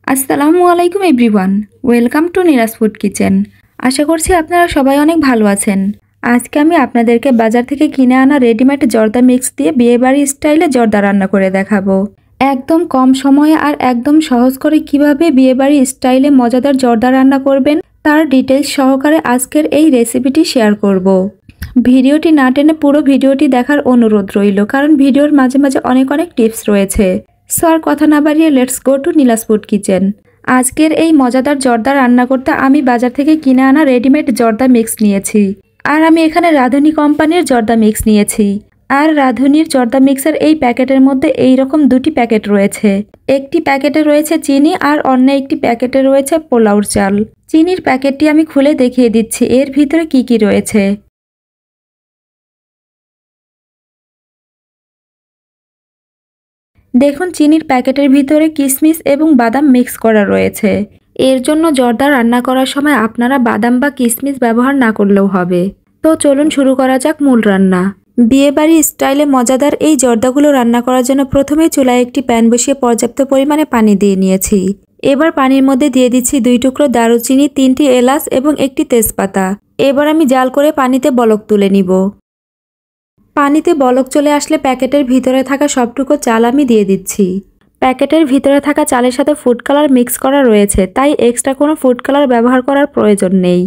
আসসালামু আলাইকুম everyone. Welcome to Neeraj food kitchen. আশা করছি আপনারা সবাই অনেক ভালো আছেন। আজকে আমি আপনাদেরকে বাজার থেকে কিনে আনা রেডিমেড জর্দা মিক্স দিয়ে বিয়েবাড়ি স্টাইলে জর্দা রান্না করে দেখাবো। একদম কম সময়ে আর একদম সহজ করে কিভাবে বিয়েবাড়ি স্টাইলে মজাদার জর্দা রান্না করবেন তার ডিটেলস সহকারে আজকের এই রেসিপিটি শেয়ার করব। ভিডিওটি না টেনে পুরো ভিডিওটি দেখার অনুরোধ রইল, কারণ ভিডিওর মাঝে মাঝে অনেক টিপস রয়েছে। সো আর কথা না বাড়িয়ে let's go to Nilaj food kitchen. আজকের এই মজাদার জর্দা রান্না করতে আমি বাজার থেকে কিনে আনা রেডিমেড জর্দা মিক্স নিয়েছি। আর আমি এখানে রাঁধুনি কোম্পানির জর্দা মিক্স নিয়েছি। আর রাঁধুনির জর্দা মিক্সের এই প্যাকেটের মধ্যে এই রকম দুটি প্যাকেট রয়েছে। একটি প্যাকেটে রয়েছে চিনি আর অন্য একটি প্যাকেটে রয়েছে পোলাওর চাল। চিনির প্যাকেটটি আমি খুলে দেখিয়ে দিচ্ছি এর ভিতরে কি কি রয়েছে। দেখুন, চিনির প্যাকেটের ভিতরে কিশমিশ এবং বাদাম মিক্স করা রয়েছে। এর জন্য জর্দা রান্না করার সময় আপনারা বাদাম বা কিশমিশ ব্যবহার না করলেও হবে। তো চলুন শুরু করা যাক মূল রান্না। বিয়েবাড়ি স্টাইলে মজাদার এই জর্দাগুলো রান্না করার জন্য প্রথমেই চুলায় একটি প্যান বসিয়ে পর্যাপ্ত পরিমাণে পানি দিয়ে নিয়েছি। এবার পানির মধ্যে দিয়ে দিচ্ছি 2 টুকরো দারুচিনি, 3টি এলাচ এবং একটি তেজপাতা। এবার আমি জাল করে পানিতে বলক তুলে নিব। পানিতে বলক চলে আসলে প্যাকেটের ভিতরে থাকা সবটুকু চাল আমি দিয়ে দিচ্ছি। প্যাকেটের ভিতরে থাকা চালের সাথে ফুড কালার মিক্স করা রয়েছে, তাই এক্সট্রা কোনো ফুড কালার ব্যবহার করার প্রয়োজন নেই।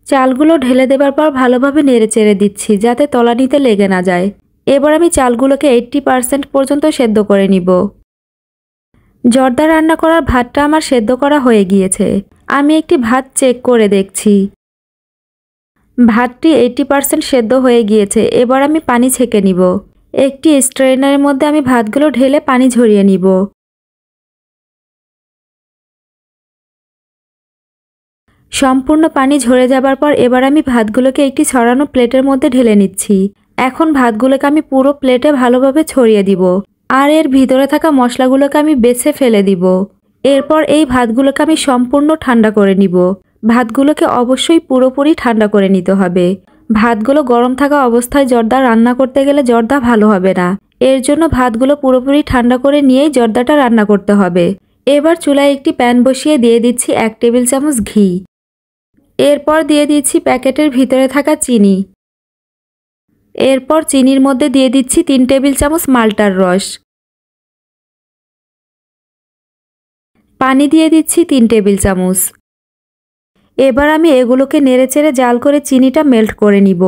চালগুলো ঢেলে দেবার পর ভালোভাবে নেড়েচেড়ে দিচ্ছি যাতে তলানিতে লেগে না যায়। এবার আমি চালগুলোকে 80% পর্যন্ত সেদ্ধ করে নিব। জর্দা রান্না করার ভাতটা আমার সেদ্ধ করা হয়ে গিয়েছে। আমি একটি ভাত চেক করে দেখছি। ভাতটি 80% সেদ্ধ হয়ে গিয়েছে। এবার আমি পানি ছেঁকে নিব। একটি স্ট্রেনারের মধ্যে আমি ভাতগুলো ঢেলে পানি ঝরিয়ে নিব। সম্পূর্ণ পানি ঝরে যাবার পর এবার আমি ভাতগুলোকে একটি ছড়ানো প্লেটের মধ্যে ঢেলে নিচ্ছি। এখন ভাতগুলোকে আমি পুরো প্লেটে ভালোভাবে ছড়িয়ে দিব। আর এর ভিতরে থাকা মশলাগুলোকে আমি বেছে ফেলে দিব। এরপর এই ভাতগুলোকে আমি সম্পূর্ণ ঠান্ডা করে নিব। ভাতগুলোকে অবশ্যই পুরোপুরি ঠান্ডা করে নিতে হবে। ভাতগুলো গরম থাকা অবস্থায় জর্দা রান্না করতে গেলে জর্দা ভালো হবে না। এর জন্য ভাতগুলো পুরোপুরি ঠান্ডা করে নিয়েই জর্দাটা রান্না করতে হবে। এবার চুলায় একটি প্যান বসিয়ে দিয়ে দিচ্ছি 1 টেবিল চামচ ঘি। এরপর দিয়ে দিচ্ছি প্যাকেটের ভিতরে থাকা চিনি। এরপর চিনির মধ্যে দিয়ে দিচ্ছি 3 টেবিল চামচ মাল্টার রস। পানি দিয়ে দিচ্ছি 3 টেবিল চামচ। এবার আমি এগুলোকে নেড়েচেড়ে জাল করে চিনিটা মেল্ট করে নিব।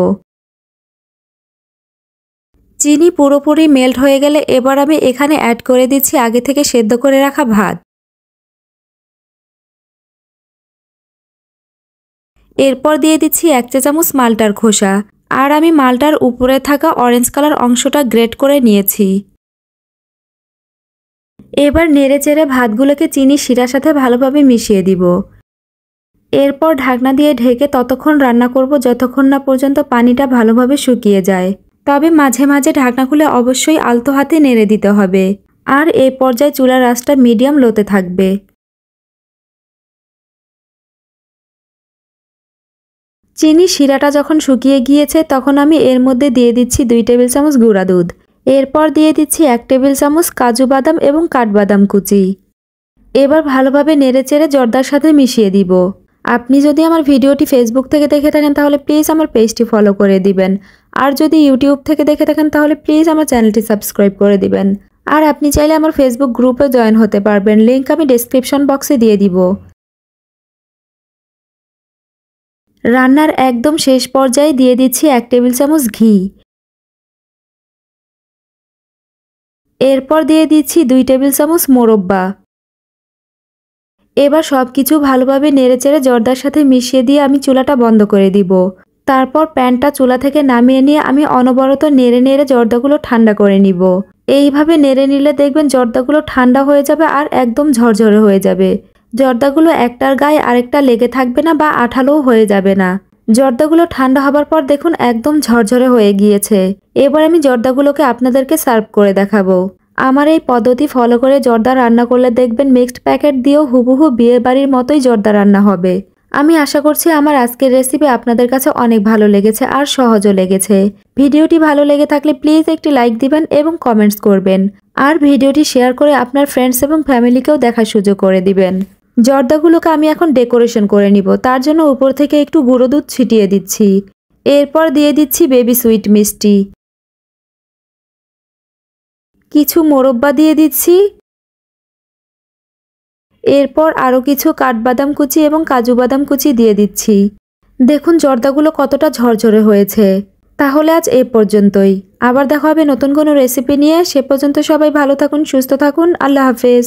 চিনি পুরোপুরি মেল্ট হয়ে গেলে এবার আমি এখানে অ্যাড করে দিচ্ছি আগে থেকে সেদ্ধ করে রাখা ভাত। এরপর দিয়ে দিচ্ছি 1 চা চামচ মাল্টার খোসা। আর আমি মালটার উপরে থাকা অরেঞ্জ কালার অংশটা গ্রেট করে নিয়েছি। এবার নেড়েচেড়ে ভাতগুলোকে চিনি শিরার সাথে ভালোভাবে মিশিয়ে দিব। এরপর ঢাকনা দিয়ে ঢেকে ততক্ষণ রান্না করব যতক্ষণ না পর্যন্ত পানিটা ভালোভাবে শুকিয়ে যায়। তবে মাঝে মাঝে ঢাকনা খুলে অবশ্যই আলতো হাতে নেড়ে দিতে হবে। আর এই পর্যায়ে চুলার আঁচটা মিডিয়াম লোতে থাকবে। চিনি শিরাটা যখন শুকিয়ে গিয়েছে তখন আমি এর মধ্যে দিয়ে দিচ্ছি 2 টেবিল চামচ গুঁড়া দুধ। এরপর দিয়ে দিচ্ছি 1 টেবিল চামচ কাজু বাদাম এবং কাঠবাদাম কুচি। এবার ভালোভাবে নেড়েচেড়ে জর্দার সাথে মিশিয়ে দিব। আপনি যদি আমার ভিডিওটি ফেসবুক থেকে দেখে থাকেন তাহলে প্লিজ আমার পেজটি ফলো করে দিবেন। আর যদি ইউটিউব থেকে দেখে থাকেন তাহলে প্লিজ আমার চ্যানেলটি সাবস্ক্রাইব করে দিবেন। আর আপনি চাইলে আমার ফেসবুক গ্রুপে জয়েন হতে পারবেন, লিংক আমি ডেসক্রিপশন বক্সে দিয়ে দিব। রান্নার একদম শেষ পর্যায়ে দিয়ে দিচ্ছি 1 টেবিল চামচ ঘি। এরপর দিয়ে দিচ্ছি 2 টেবিল চামচ মোরব্বা। এবার সবকিছু ভালোভাবে নেড়েচেড়ে জর্দার সাথে মিশিয়ে দিয়ে আমি চুলাটা বন্ধ করে দিব। তারপর প্যানটা চুলা থেকে নামিয়ে নিয়ে আমি অনবরত নেড়ে নেড়ে জর্দাগুলো ঠান্ডা করে নিব। এইভাবে নেড়ে নিলে দেখবেন জর্দাগুলো ঠান্ডা হয়ে যাবে আর একদম ঝরঝরে হয়ে যাবে। জর্দাগুলো একটার গায়ে আরেকটা লেগে থাকবে না বা আঠালোও হয়ে যাবে না। জর্দাগুলো ঠান্ডা হবার পর দেখুন একদম ঝরঝরে হয়ে গিয়েছে। এবার আমি জর্দাগুলোকে আপনাদেরকে সার্ভ করে দেখাবো। আমার এই পদ্ধতি ফলো করে জর্দা রান্না করলে দেখবেন মিক্সড প্যাকেট দিয়েও হুবহু বিয়ে বাড়ির মতোই জর্দা রান্না হবে। আমি আশা করছি আমার আজকের রেসিপি আপনাদের কাছে অনেক ভালো লেগেছে আর সহজও লেগেছে। ভিডিওটি ভালো লেগে থাকলে প্লিজ একটি লাইক দিবেন এবং কমেন্টস করবেন। আর ভিডিওটি শেয়ার করে আপনার ফ্রেন্ডস এবং ফ্যামিলিকেও দেখার সুযোগ করে দিবেন। জর্দাগুলোকে আমি এখন ডেকোরেশন করে নিব। তার জন্য উপর থেকে একটু গুঁড়ো দুধ ছিটিয়ে দিচ্ছি। এরপর দিয়ে দিচ্ছি বেবি সুইট মিষ্টি। কিছু মোরব্বা দিয়ে দিচ্ছি। এরপর আরও কিছু কাঠবাদাম কুচি এবং কাজু বাদাম কুচি দিয়ে দিচ্ছি। দেখুন জর্দাগুলো কতটা ঝরঝরে হয়েছে। তাহলে আজ এ পর্যন্তই। আবার দেখা হবে নতুন কোনো রেসিপি নিয়ে। সে পর্যন্ত সবাই ভালো থাকুন, সুস্থ থাকুন। আল্লাহ হাফেজ।